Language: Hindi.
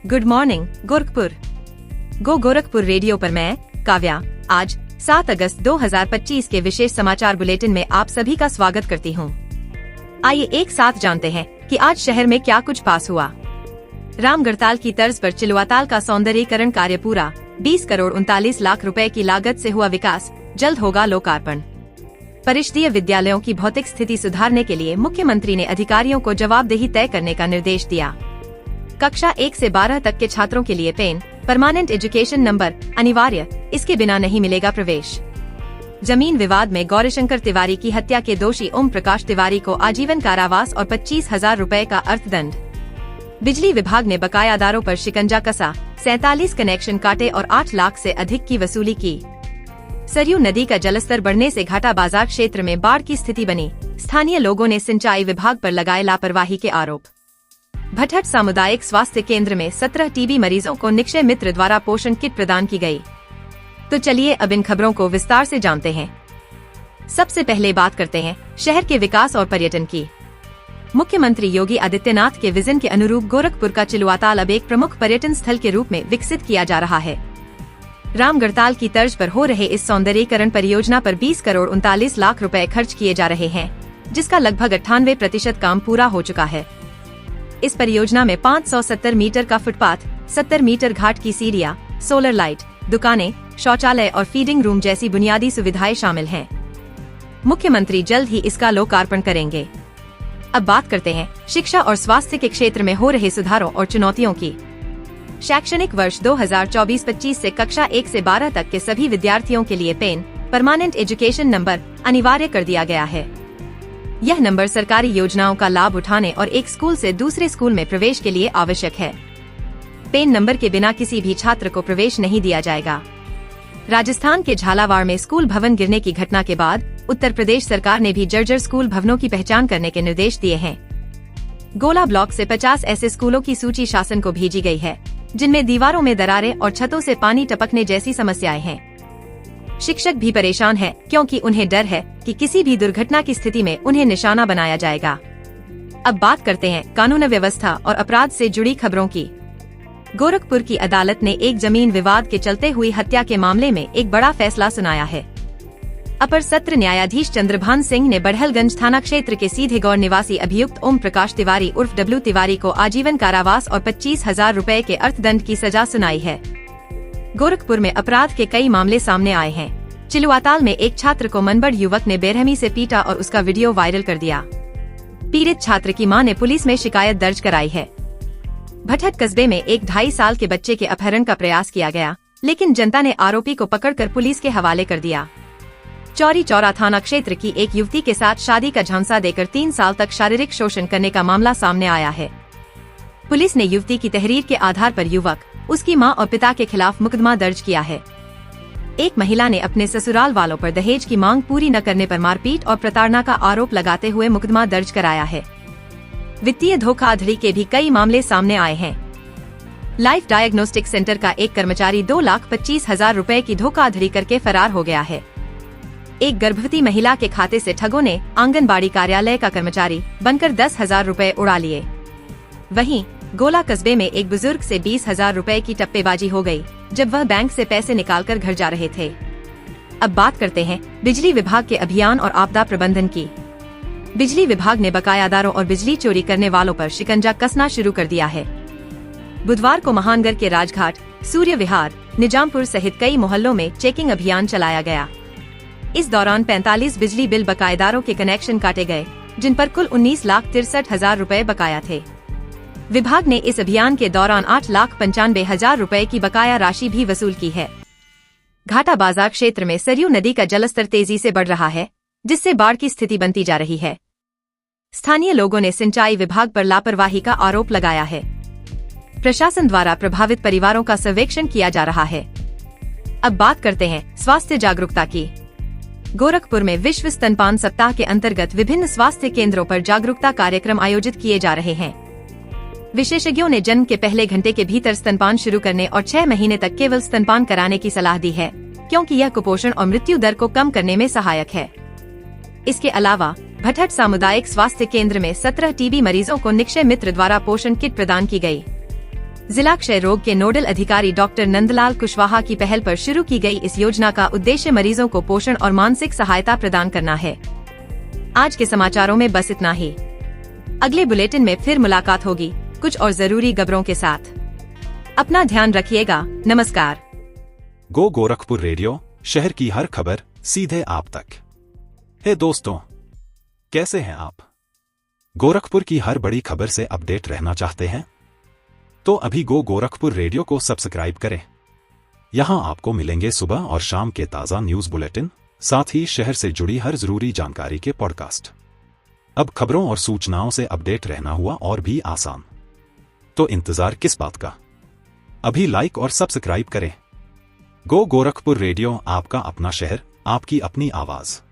Good morning Gorakhpur. Gorakhpur radio पर मैं काव्या आज 7 अगस्त 2025 के विशेष समाचार बुलेटिन में आप सभी का स्वागत करती हूँ। आइए एक साथ जानते हैं कि आज शहर में क्या कुछ पास हुआ। रामगढ़ताल की तर्ज पर चिलवाताल का सौंदर्यीकरण कार्य पूरा, 20 करोड़ 39 लाख रुपए की लागत से हुआ विकास, जल्द होगा लोकार्पण। परिषदीय विद्यालयों की भौतिक स्थिति सुधारने के लिए मुख्यमंत्री ने अधिकारियों को जवाबदेही तय करने का निर्देश दिया। कक्षा 1 से 12 तक के छात्रों के लिए पेन परमानेंट एजुकेशन नंबर अनिवार्य, इसके बिना नहीं मिलेगा प्रवेश। जमीन विवाद में गौरीशंकर तिवारी की हत्या के दोषी ओम प्रकाश तिवारी को आजीवन कारावास और 25,000 रुपए का अर्थदंड। बिजली विभाग ने बकायादारों पर शिकंजा कसा, 47 कनेक्शन काटे और 8 लाख से अधिक की वसूली की। सरयू नदी का जलस्तर बढ़ने से घाटा बाजार क्षेत्र में बाढ़ की स्थिति बनी, स्थानीय लोगों ने सिंचाई विभाग पर लगाए लापरवाही के आरोप। भटहट सामुदायिक स्वास्थ्य केंद्र में 17 टीबी मरीजों को निक्षय मित्र द्वारा पोषण किट प्रदान की गई। तो चलिए अब इन खबरों को विस्तार से जानते हैं। सबसे पहले बात करते हैं शहर के विकास और पर्यटन की। मुख्यमंत्री योगी आदित्यनाथ के विजन के अनुरूप गोरखपुर का चिलवाताल अब एक प्रमुख पर्यटन स्थल के रूप में विकसित किया जा रहा है। रामगढ़ताल की तर्ज पर हो रहे इस सौंदर्यीकरण परियोजना पर 20 करोड़ 39 लाख रुपए खर्च किए जा रहे हैं, जिसका लगभग 98% काम पूरा हो चुका है। इस परियोजना में 570 मीटर का फुटपाथ, 70 मीटर घाट की सीढ़ियां, सोलर लाइट, दुकानें, शौचालय और फीडिंग रूम जैसी बुनियादी सुविधाएं शामिल हैं। मुख्यमंत्री जल्द ही इसका लोकार्पण करेंगे। अब बात करते हैं शिक्षा और स्वास्थ्य के क्षेत्र में हो रहे सुधारों और चुनौतियों की। शैक्षणिक वर्ष 2024-25 से कक्षा 1 से 12 तक के सभी विद्यार्थियों के लिए पेन परमानेंट एजुकेशन नंबर अनिवार्य कर दिया गया है। यह नंबर सरकारी योजनाओं का लाभ उठाने और एक स्कूल से दूसरे स्कूल में प्रवेश के लिए आवश्यक है। पेन नंबर के बिना किसी भी छात्र को प्रवेश नहीं दिया जाएगा। राजस्थान के झालावाड़ में स्कूल भवन गिरने की घटना के बाद उत्तर प्रदेश सरकार ने भी जर्जर स्कूल भवनों की पहचान करने के निर्देश दिए हैं। गोला ब्लॉक से 50 ऐसे स्कूलों की सूची शासन को भेजी गई है, जिनमें दीवारों में दरारें और छतों से पानी टपकने जैसी समस्याएं हैं। शिक्षक भी परेशान हैं, क्योंकि उन्हें डर है कि किसी भी दुर्घटना की स्थिति में उन्हें निशाना बनाया जाएगा। अब बात करते हैं कानून व्यवस्था और अपराध से जुड़ी खबरों की। गोरखपुर की अदालत ने एक जमीन विवाद के चलते हुई हत्या के मामले में एक बड़ा फैसला सुनाया है। अपर सत्र न्यायाधीश चंद्रभान सिंह ने बड़हलगंज थाना क्षेत्र के सीधे गौर निवासी अभियुक्त ओम प्रकाश तिवारी उर्फ डब्लू तिवारी को आजीवन कारावास और 25,000 रुपए के अर्थदंड की सजा सुनाई है। गोरखपुर में अपराध के कई मामले सामने आए हैं। चिलवाताल में एक छात्र को मनबड़ युवक ने बेरहमी से पीटा और उसका वीडियो वायरल कर दिया। पीड़ित छात्र की मां ने पुलिस में शिकायत दर्ज कराई है। भटहट कस्बे में एक 2.5 साल के बच्चे के अपहरण का प्रयास किया गया, लेकिन जनता ने आरोपी को पकड़कर पुलिस के हवाले कर दिया। चौरी चौरा थाना क्षेत्र की एक युवती के साथ शादी का झांसा देकर 3 साल तक शारीरिक शोषण करने का मामला सामने आया है। पुलिस ने युवती की तहरीर के आधार पर युवक, उसकी मां और पिता के खिलाफ मुकदमा दर्ज किया है। एक महिला ने अपने ससुराल वालों पर दहेज की मांग पूरी न करने पर मारपीट और प्रताड़ना का आरोप लगाते हुए मुकदमा दर्ज कराया है। वित्तीय धोखाधड़ी के भी कई मामले सामने आए हैं। लाइफ डायग्नोस्टिक सेंटर का एक कर्मचारी 2,25,000 रुपए की धोखाधड़ी करके फरार हो गया है। एक गर्भवती महिला के खाते से ठगों ने आंगनबाड़ी कार्यालय का कर्मचारी बनकर 10,000 रुपए उड़ा लिए। वहीं गोला कस्बे में एक बुजुर्ग से 20,000 रुपए की टप्पेबाजी हो गई, जब वह बैंक से पैसे निकालकर घर जा रहे थे। अब बात करते हैं बिजली विभाग के अभियान और आपदा प्रबंधन की। बिजली विभाग ने बकायादारों और बिजली चोरी करने वालों पर शिकंजा कसना शुरू कर दिया है। बुधवार को महानगर के राजघाट, सूर्य विहार, निजामपुर सहित कई मोहल्लों में चेकिंग अभियान चलाया गया। इस दौरान 45 बिजली बिल बकायेदारों के कनेक्शन काटे गए, जिन पर कुल 19,63,000 रुपए बकाया थे। विभाग ने इस अभियान के दौरान 8,95,000 रुपए की बकाया राशि भी वसूल की है। घाटा बाजार क्षेत्र में सरयू नदी का जलस्तर तेजी से बढ़ रहा है, जिससे बाढ़ की स्थिति बनती जा रही है। स्थानीय लोगों ने सिंचाई विभाग पर लापरवाही का आरोप लगाया है। प्रशासन द्वारा प्रभावित परिवारों का सर्वेक्षण किया जा रहा है। अब बात करते हैं स्वास्थ्य जागरूकता की। गोरखपुर में विश्व स्तनपान सप्ताह के अंतर्गत विभिन्न स्वास्थ्य केंद्रों पर जागरूकता कार्यक्रम आयोजित किए जा रहे हैं। विशेषज्ञों ने जन्म के पहले घंटे के भीतर स्तनपान शुरू करने और 6 महीने तक केवल स्तनपान कराने की सलाह दी है, क्योंकि यह कुपोषण और मृत्यु दर को कम करने में सहायक है। इसके अलावा भटहट सामुदायिक स्वास्थ्य केंद्र में 17 टीबी मरीजों को निक्षय मित्र द्वारा पोषण किट प्रदान की गई। जिला क्षय रोग के नोडल अधिकारी डॉक्टर नंदलाल कुशवाहा की पहल पर शुरू की गई इस योजना का उद्देश्य मरीजों को पोषण और मानसिक सहायता प्रदान करना है। आज के समाचारों में बस इतना ही। अगले बुलेटिन में फिर मुलाकात होगी कुछ और जरूरी खबरों के साथ। अपना ध्यान रखिएगा। नमस्कार। गो गोरखपुर रेडियो, शहर की हर खबर सीधे आप तक। हे दोस्तों, कैसे हैं आप? गोरखपुर की हर बड़ी खबर से अपडेट रहना चाहते हैं? तो अभी गो गोरखपुर रेडियो को सब्सक्राइब करें। यहां आपको मिलेंगे सुबह और शाम के ताजा न्यूज बुलेटिन, साथ ही शहर से जुड़ी हर जरूरी जानकारी के पॉडकास्ट। अब खबरों और सूचनाओं से अपडेट रहना हुआ और भी आसान। तो इंतजार किस बात का? अभी लाइक और सब्सक्राइब करें। गो गोरखपुर रेडियो, आपका अपना शहर, आपकी अपनी आवाज।